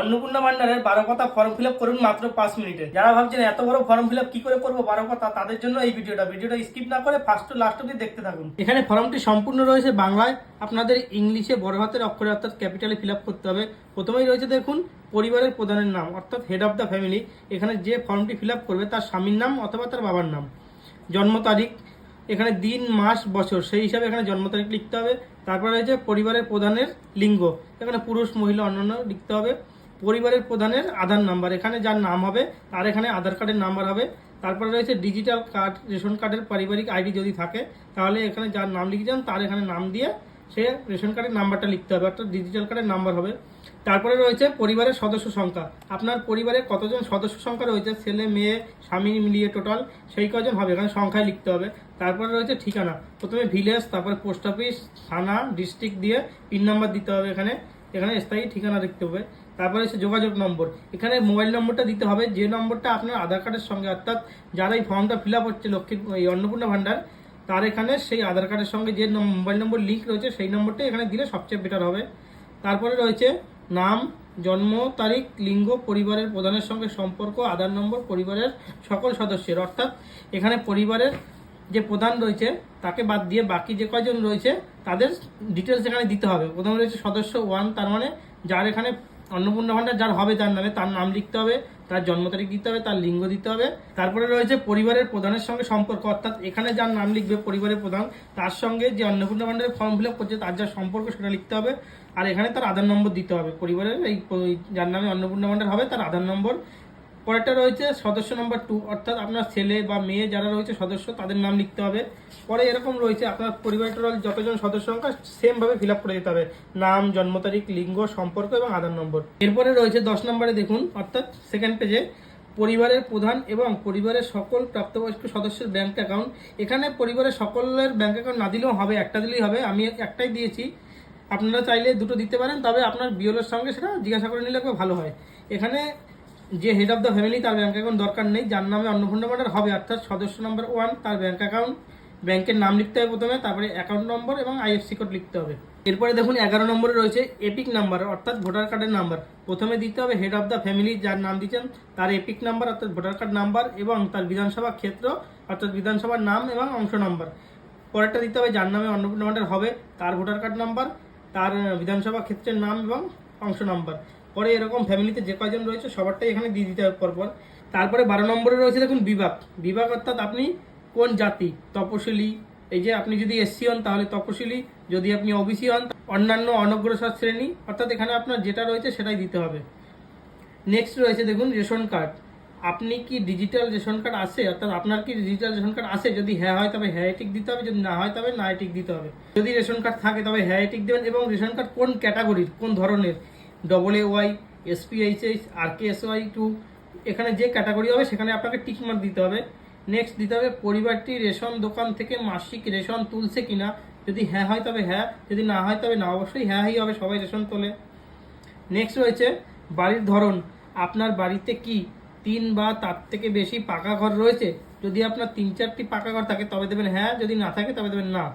অন্নপূর্ণা ভান্ডারের 12 পাতা form fill up করুন মাত্র 5 মিনিটে। যারা ভাবছেন এত বড় ফর্ম ফিল আপ কি করে করবো 12 পাতা, তাদের জন্য এই ভিডিওটা স্কিপ না করে ফার্স্ট টু লাস্ট অবধি দেখতে থাকুন। এখানে ফর্মটি সম্পূর্ণ রয়েছে বাংলায়, আপনাদের ইংলিশে বড় হাতের অক্ষরে অর্থাৎ ক্যাপিটালে ফিল আপ করতে হবে। প্রথমেই রয়েছে দেখুন পরিবারের প্রধানের নাম অর্থাৎ হেড অফ দ্য ফ্যামিলি। এখানে যে ফর্মটি ফিল আপ করবে তার স্বামীর নাম অথবা তার বাবার নাম, জন্ম তারিখ, এখানে দিন মাস বছর সেই হিসাবে এখানে জন্ম তারিখ লিখতে হবে। তারপরে রয়েছে পরিবারের প্রধানের লিঙ্গ, এখানে পুরুষ মহিলা অন্যান্য লিখতে হবে। পরিবারের প্রধানের আধার নাম্বার, এখানে যার নাম হবে তার এখানে আধার কার্ডের নাম্বার হবে। তারপরে রয়েছে ডিজিটাল কার্ড, রেশন কার্ডের পারিবারিক আইডি যদি থাকে তাহলে এখানে যার নাম লিখেছেন তার এখানে নাম দিয়ে সে রেশন কার্ডের নাম্বারটা লিখতে হবে অর্থাৎ ডিজিটাল কার্ডের নাম্বার হবে। তারপরে রয়েছে পরিবারের সদস্য সংখ্যা, আপনার পরিবারে কতজন সদস্য সংখ্যা রয়েছে, ছেলে মেয়ে স্বামী মিলিয়ে টোটাল সেই কজন হবে এখানে সংখ্যায় লিখতে হবে। তারপরে রয়েছে ঠিকানা, প্রথমে ভিলেজ, তারপরে পোস্ট অফিস, থানা, ডিস্ট্রিক্ট দিয়ে পিন নাম্বার দিতে হবে, এখানে স্থায়ী ঠিকানা লিখতে হবে। তারপরে হচ্ছে যোগাযোগ নম্বর, এখানে মোবাইল নম্বরটা দিতে হবে যে নম্বরটা আপনার আধার কার্ডের সঙ্গে, অর্থাৎ যারা এই ফর্মটা ফিল আপ হচ্ছে লক্ষ্মী এই অন্নপূর্ণা ভান্ডার তার এখানে সেই আধার কার্ডের সঙ্গে যে মোবাইল নম্বর লিঙ্ক রয়েছে সেই নম্বরটা এখানে দিলে সবচেয়ে বেটার হবে। তারপরে রয়েছে নাম, জন্ম তারিখ, লিঙ্গ, পরিবারের প্রধানের সঙ্গে সম্পর্ক, আধার নম্বর, পরিবারের সকল সদস্যের অর্থাৎ এখানে পরিবারের যে প্রধান রয়েছে তাকে বাদ দিয়ে বাকি যে কয়জন রয়েছে তাদের ডিটেলস এখানে দিতে হবে। প্রথমে রয়েছে সদস্য 1, তার মানে যার এখানে অন্নপূর্ণা ভান্ডার যার হবে তার নামে তার নাম লিখতে হবে, তার জন্ম তারিখ দিতে হবে, তার লিঙ্গ দিতে হবে। তারপরে রয়েছে পরিবারের প্রধানের সঙ্গে সম্পর্ক, অর্থাৎ এখানে যার নাম লিখবে পরিবারের প্রধান তার সঙ্গে যে অন্নপূর্ণা ভান্ডারের ফর্ম ফিল আপ করছে তার যা সম্পর্ক সেটা লিখতে হবে। আর এখানে তার আধার নম্বর দিতে হবে, পরিবারের এই যার নামে অন্নপূর্ণা ভান্ডার হবে তার আধার নম্বর। পরেরটা রয়েছে সদস্য নম্বর 2, অর্থাৎ আপনার ছেলে বা মেয়ে যারা রয়েছে সদস্য তাদের নাম লিখতে হবে। পরে এরকম রয়েছে আপনার পরিবারটার যতজন সদস্য সংখ্যা সেম ভাবে ফিল আপ করে দিতে হবে, নাম, জন্ম তারিখ, লিঙ্গ, সম্পর্ক এবং আধার নম্বর। এরপরে রয়েছে 10 নম্বরে দেখুন অর্থাৎ সেকেন্ড পেজে পরিবারের প্রধান এবং পরিবারের সকল প্রাপ্তবয়স্ক সদস্যের ব্যাংক অ্যাকাউন্ট। এখানে পরিবারের সকলের ব্যাংক অ্যাকাউন্ট না দিলেও হবে, একটা দিলেই হবে, আমি একটাই দিয়েছি, আপনারা চাইলে দুটো দিতে পারেন, তবে আপনার বিএলওর সঙ্গে সেটা জিজ্ঞাসা করে নিলে খুব ভালো হয়। এখানে যে হেড অফ দ্য ফ্যামিলি তার ব্যাংক অ্যাকাউন্ট দরকার নেই, যার নামে অন্নপূর্ণা ভান্ডার হবে অর্থাৎ সদস্য নম্বর 1 তার ব্যাংক অ্যাকাউন্ট, ব্যাংকের নাম লিখতে হবে প্রথমে, তারপরে অ্যাকাউন্ট নম্বর এবং আইএফসি কোড লিখতে হবে। এরপরে দেখুন 11 নম্বরে রয়েছে এপিক নাম্বার অর্থাৎ ভোটার কার্ডের নাম্বার। প্রথমে দিতে হবে হেড অফ দ্য ফ্যামিলি যার নাম দিচ্ছেন তার এপিক নাম্বার অর্থাৎ ভোটার কার্ড নাম্বার এবং তার বিধানসভা ক্ষেত্র অর্থাৎ বিধানসভার নাম এবং অংশ নাম্বার। পরেরটা দিতে হবে যার নামে অন্নপূর্ণা ভান্ডার হবে তার ভোটার কার্ড নাম্বার, তার বিধানসভা ক্ষেত্রের নাম এবং অংশ নাম্বার। পরে এরকম ফ্যামিলিতে যে কয়জন রয়েছে সবারটাই এখানে দিয়ে দিতে হবে পরপর। তারপরে 12 নম্বরে রয়েছে দেখুন বিভাগ অর্থাৎ আপনি কোন জাতি, তপশিলি, এই যে আপনি যদি এসসি হন তাহলে তপশিলি, যদি আপনি ওবিসি হন অন্যান্য অনগ্রসর শ্রেণী, অর্থাৎ এখানে আপনার যেটা রয়েছে সেটাই দিতে হবে। নেক্সট রয়েছে দেখুন রেশন কার্ড, আপনি কি ডিজিটাল রেশন কার্ড আছে, অর্থাৎ আপনার কি ডিজিটাল রেশন কার্ড আছে, যদি হ্যাঁ হয় তবে হ্যাঁ টিক দিতে হবে, যদি না হয় তবে না টিক দিতে হবে। যদি রেশন কার্ড থাকে তবে হ্যাঁ টিক দেবেন এবং রেশন কার্ড কোন ক্যাটাগরির, কোন ধরনের, AAY, SPHH, RKSY 2, এখানে যে ক্যাটাগরি হবে সেখানে আপনাকে টিক মার্ক দিতে হবে। নেক্সট দিতে হবে পরিবারটি রেশন দোকান থেকে মাসিক রেশন তুলছে কিনা, যদি হ্যাঁ হয় তবে হ্যাঁ, যদি না হয় তবে না, অবশ্যই হ্যাঁই হবে, সবাই রেশন তোলে। নেক্সট রয়েছে বাড়ির ধরন, আপনার বাড়িতে কি 3 বা তার থেকে বেশি পাকা ঘর রয়েছে, যদি আপনার 3-4টি পাকা ঘর থাকে তবে দেবেন হ্যাঁ, যদি না থাকে তবে দেবেন না।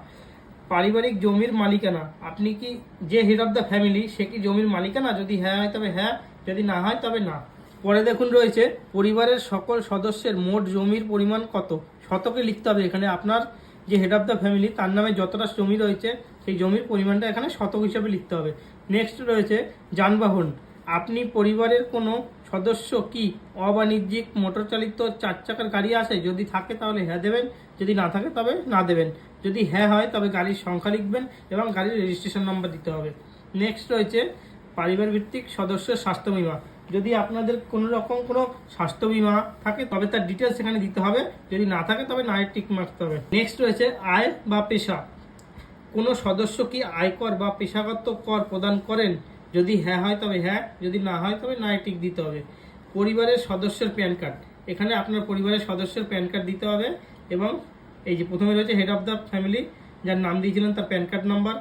পারিবারিক জমির মালিকানা, আপনি কি যে হেড অফ দ্য ফ্যামিলি সে কি জমির মালিকানা, যদি হ্যাঁ হয় তবে হ্যাঁ, যদি না হয় তবে না। পরে দেখুন রয়েছে পরিবারের সকল সদস্যের মোট জমির পরিমাণ কত, শতকে লিখতে হবে, এখানে আপনার যে হেড অফ দ্য ফ্যামিলি তার নামে যতটা জমি রয়েছে সেই জমির পরিমাণটা এখানে শতক হিসাবে লিখতে হবে। নেক্সট রয়েছে যানবাহন, আপনি পরিবারের কোনো সদস্য কি অবাণিজ্যিক মোটর চালিত 4 চাকার গাড়ি আছে, যদি থাকে তাহলে হ্যাঁ দেবেন, যদি না থাকে তবে না দেবেন। যদি হ্যাঁ হয় তবে গাড়ির সংখ্যা লিখবেন এবং গাড়ির রেজিস্ট্রেশন নাম্বার দিতে হবে। নেক্সট রয়েছে পরিবার ভিত্তিক সদস্যের স্বাস্থ্য বীমা, যদি আপনাদের কোনো রকম কোনো স্বাস্থ্য বীমা থাকে তবে তার ডিটেলস এখানে দিতে হবে, যদি না থাকে তবে না টিক মারতে হবে। নেক্সট রয়েছে আয় বা পেশা, কোনো সদস্য কি আয়কর বা পেশাগত কর প্রদান করেন, যদি হ্যাঁ হয় তবে হ্যাঁ, যদি না হয় তবে না টিক দিতে হবে। পরিবারের সদস্যের প্যান কার্ড, এখানে আপনার পরিবারের সদস্যের প্যান কার্ড দিতে হবে এবং এই যে প্রথমে রয়েছে হেড অফ দ্য ফ্যামিলি যার নাম দিয়েছিলেন তার প্যান কার্ড নাম্বার,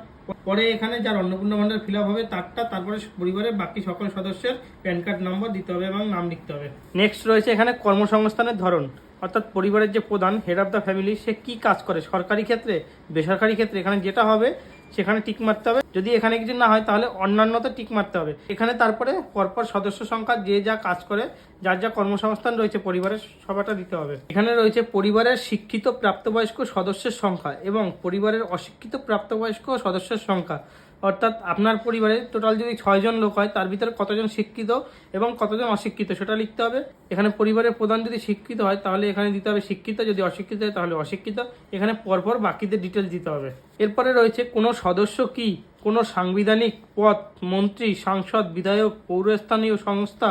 পরে এখানে যার অন্নপূর্ণা ভান্ডার ফিল আপ হবে তারটা, তারপরে পরিবারের বাকি সকল সদস্যের প্যান কার্ড নাম্বার দিতে হবে এবং নাম লিখতে হবে। নেক্সট রয়েছে এখানে কর্মসংস্থানের ধরন, অর্থাৎ পরিবারের যে প্রধান হেড অফ দ্য ফ্যামিলি সে কি কাজ করে, সরকারি ক্ষেত্রে, বেসরকারি ক্ষেত্রে, এখানে যেটা হবে সেখানে টিক মারতে হবে। যদি এখানে কিছু না হয় তাহলে অন্যান্যতে টিক মারতে হবে। এখানে তারপরে পরপর সদস্য সংখ্যা, যে যা কাজ করে, যার যা কর্মসংস্থান রয়েছে পরিবারের, সবাটা দিতে হবে। এখানে রয়েছে পরিবারের শিক্ষিত প্রাপ্তবয়স্ক সদস্যের সংখ্যা এবং পরিবারের অশিক্ষিত প্রাপ্তবয়স্ক সদস্যের সংখ্যা। অর্থাৎ আপনার পরিবারে টোটাল যদি 6 জন লোক হয়, তার ভিতরে কতজন শিক্ষিত এবং কতজন অশিক্ষিত সেটা লিখতে হবে। এখানে পরিবারের প্রধান যদি শিক্ষিত হয় তাহলে এখানে দিতে হবে শিক্ষিত, যদি অশিক্ষিত হয় তাহলে অশিক্ষিত। এখানে পরপর বাকিদের ডিটেলস দিতে হবে। এরপরে রয়েছে কোনো সদস্য কি কোনো সাংবিধানিক পদ, মন্ত্রী, সাংসদ, বিধায়ক, পৌরস্থানীয় সংস্থা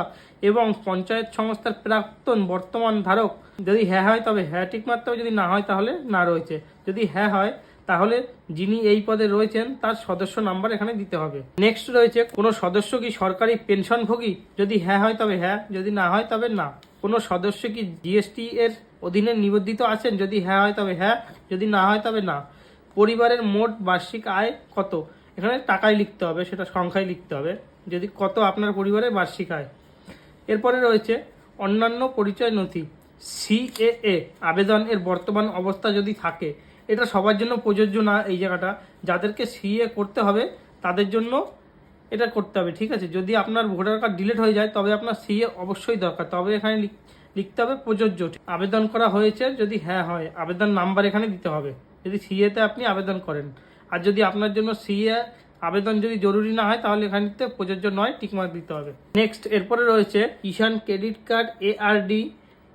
এবং পঞ্চায়েত সংস্থার প্রাক্তন বর্তমান ধারক। যদি হ্যাঁ হয় তবে হ্যাঁ টিক মারতে হবে, যদি না হয় তাহলে না রয়েছে। যদি হ্যাঁ হয় তাহলে যিনি এই পদে রয়েছেন তার সদস্য নাম্বার এখানে দিতে হবে। নেক্সট রয়েছে কোনো সদস্য কি সরকারি পেনশনভোগী, যদি হ্যাঁ হয় তবে হ্যাঁ, যদি না হয় তবে না। কোনো সদস্য কি জিএসটি এর অধীনে নিবন্ধিত আছেন, যদি হ্যাঁ হয় তবে হ্যাঁ, যদি না হয় তবে না। পরিবারের মোট বার্ষিক আয় কত, এখানে টাকায় লিখতে হবে, সেটা সংখ্যায় লিখতে হবে, যদি কত আপনার পরিবারের বার্ষিক আয়। এরপরে রয়েছে অন্যান্য পরিচয় নথি। সিএএ আবেদন এর বর্তমান অবস্থা যদি থাকে, এটা সবার জন্য প্রযোজ্য না এই জায়গাটা। যাদেরকে সিএ করতে হবে তাদের জন্য এটা করতে হবে, ঠিক আছে। যদি আপনার ভোটার কার্ড ডিলিট হয়ে যায় তবে আপনার সিএ অবশ্যই দরকার, তবে এখানে লিখতে হবে প্রযোজ্য। আবেদন করা হয়েছে যদি হ্যাঁ হয়, আবেদন নাম্বার এখানে দিতে হবে যদি সিএতে আপনি আবেদন করেন। আর যদি আপনার জন্য সিএ আবেদন যদি জরুরি না হয় তাহলে এখানে প্রযোজ্য নয়, টিকমার্ক দিতে হবে। নেক্সট এরপরে রয়েছে কিষাণ ক্রেডিট কার্ড, এআরডি,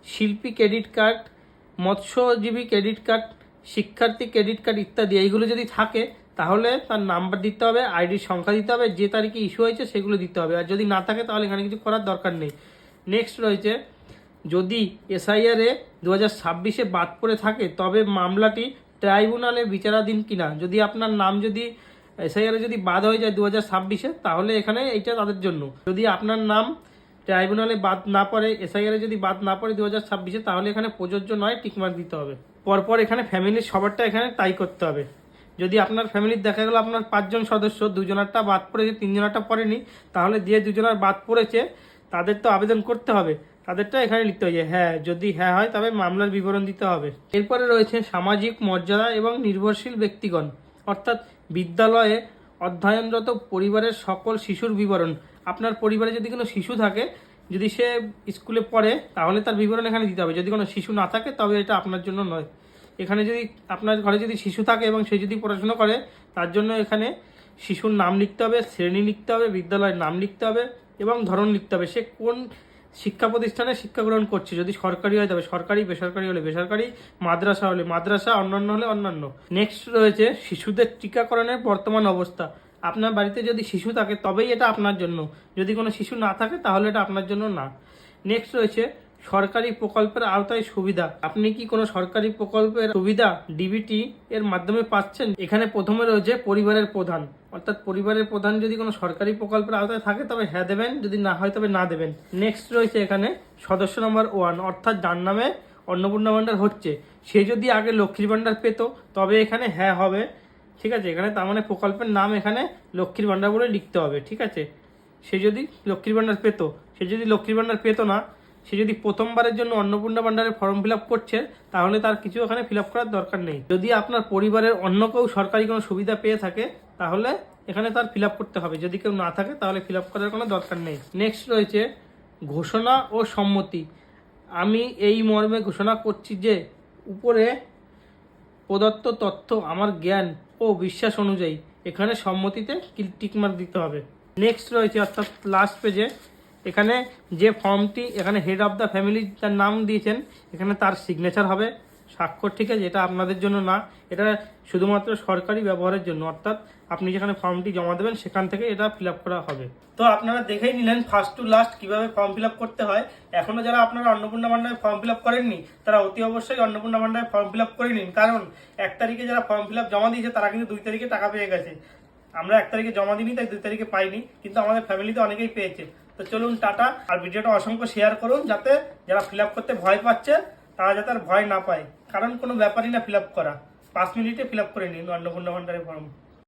শিল্পী ক্রেডিট কার্ড, মৎস্যজীবী ক্রেডিট কার্ড, শিক্ষার্থী ক্রেডিট কার্ড ইত্যাদি। এইগুলো যদি থাকে তাহলে তার নাম্বার দিতে হবে, আইডির সংখ্যা দিতে হবে, যে তারিখে ইস্যু হয়েছে সেগুলো দিতে হবে। আর যদি না থাকে তাহলে এখানে কিছু করার দরকার নেই। নেক্সট রয়েছে যদি এসআইআরে 2026-এ বাদ পড়ে থাকে তবে মামলাটি ট্রাইব্যুনালে বিচারাধীন কিনা। যদি আপনার নাম যদি এসআইআরে যদি বাদ হয়ে যায় 2026-এ তাহলে এখানে এইটা তাদের জন্য। যদি আপনার নাম ট্রাইব্যুনালে বাদ না পড়ে, এসআইআরে যদি বাদ না পড়ে 2026-এ তাহলে এখানে প্রযোজ্য নয়, টিকমার্ক দিতে হবে। পরপর এখানে ফ্যামিলির সবারটা এখানে তাই করতে হবে। যদি আপনার ফ্যামিলির দেখা গেল আপনার 5 জন সদস্য, 2 জনেরটা বাদ পড়েছে, 3 জনেরটা পড়েনি, তাহলে যে 2 জনের বাদ পড়েছে তাদের তো আবেদন করতে হবে, তাদেরটা এখানে লিখতে হবে হ্যাঁ। যদি হ্যাঁ হয় তবে মামলার বিবরণ দিতে হবে। এরপরে রয়েছে সামাজিক মর্যাদা এবং নির্ভরশীল ব্যক্তিগণ, অর্থাৎ বিদ্যালয়ে অধ্যয়নরত পরিবারের সকল শিশুর বিবরণ। আপনার পরিবারে যদি কোনো শিশু থাকে, যদি সে স্কুলে পড়ে তাহলে তার বিবরণ এখানে দিতে হবে। যদি কোনো শিশু না থাকে তবে এটা আপনার জন্য নয়। এখানে যদি আপনার ঘরে যদি শিশু থাকে এবং সে যদি পড়াশোনা করে তার জন্য এখানে শিশুর নাম লিখতে হবে, শ্রেণী লিখতে হবে, বিদ্যালয়ের নাম লিখতে হবে এবং ধরন লিখতে হবে, সে কোন শিক্ষা প্রতিষ্ঠানে শিক্ষা গ্রহণ করছে। যদি সরকারি হয় তবে সরকারি, বেসরকারি হলে বেসরকারি, মাদ্রাসা হলে মাদ্রাসা, অন্যান্য হলে অন্যান্য। নেক্সট রয়েছে শিশুদের টিকাকরণের বর্তমান অবস্থা। আপনার বাড়িতে যদি শিশু থাকে তবেই এটা আপনার জন্য, যদি কোনো শিশু না থাকে তাহলে এটা আপনার জন্য না। নেক্সট রয়েছে সরকারি প্রকল্পের আওতায় সুবিধা। আপনি কি কোনো সরকারি প্রকল্পের সুবিধা ডিবিটি এর মাধ্যমে পাচ্ছেন? এখানে প্রথমে রয়েছে পরিবারের প্রধান, অর্থাৎ পরিবারের প্রধান যদি কোনো সরকারি প্রকল্পের আওতায় থাকে তবে হ্যাঁ দেবেন, যদি না হয় তবে না দেবেন। নেক্সট রয়েছে এখানে সদস্য নম্বর 1, অর্থাৎ যার নামে অন্নপূর্ণা ভাণ্ডার হচ্ছে সে যদি আগে লক্ষ্মীর ভাণ্ডার পেত তবে এখানে হ্যাঁ হবে, ঠিক আছে। এখানে তার মানে প্রকল্পের নাম এখানে লক্ষ্মীর ভাণ্ডার বলে লিখতে হবে, ঠিক আছে। সে যদি লক্ষ্মীর ভাণ্ডার পেত, সে যদি লক্ষ্মীর ভাণ্ডার পেত না, সে যদি প্রথমবারের জন্য অন্নপূর্ণা ভাণ্ডারের ফর্ম ফিল আপ করছে তাহলে তার কিছু এখানে ফিল আপ করার দরকার নেই। যদি আপনার পরিবারের অন্য কেউ সরকারি কোনো সুবিধা পেয়ে থাকে তাহলে এখানে তার ফিল আপ করতে হবে, যদি কেউ না থাকে তাহলে ফিল আপ করার কোনো দরকার নেই। নেক্সট রয়েছে ঘোষণা ও সম্মতি। আমি এই মর্মে ঘোষণা করছি যে উপরে প্রদত্ত তথ্য আমার জ্ঞান ও বিশ্বাস অনুযায়ী, এখানে সম্মতিতে টিকমার্ক দিতে হবে। নেক্সট রয়েছে অর্থাৎ লাস্ট পেজে এখানে যে ফর্মটি এখানে হেড অফ দ্য ফ্যামিলি তার নাম দিয়েছেন, এখানে তার সিগনেচার হবে, স্বাক্ষর, ঠিক আছে। এটা আপনাদের জন্য না, এটা শুধুমাত্র সরকারি ব্যবহারের জন্য, অর্থাৎ আপনি যেখানে ফর্মটি জমা দেবেন সেখান থেকে এটা ফিল আপ করা হবে। তো আপনারা দেখেই নিলেন ফার্স্ট টু লাস্ট কিভাবে ফর্ম ফিল আপ করতে হয়। এখনো যারা আপনারা অন্নপূর্ণা ভাণ্ডারে ফর্ম ফিল আপ করেননি তারা অতি অবশ্যই অন্নপূর্ণা ভাণ্ডারে ফর্ম ফিল আপ করে নিন, কারণ 1 তারিখে যারা ফর্ম ফিল আপ জমা দিয়েছে তারা কিন্তু 2 তারিখে টাকা পেয়ে গেছে। আমরা 1 তারিখে জমা দিইনি তাই 2 তারিখে পাইনি, কিন্তু আমাদের ফ্যামিলিতে অনেকেই পেয়েছে। তো চলুন টাটা, আর ভিডিওটা অসংখ্য শেয়ার করুন যাতে যারা ফিল আপ করতে ভয় পাচ্ছে তারা যাতে আর ভয় না পায়, কারণ কোনো ব্যাপারই না ফিল আপ করা। 5 মিনিটে ফিল আপ করে নিন অন্নপূর্ণা ভাণ্ডারের ফর্ম।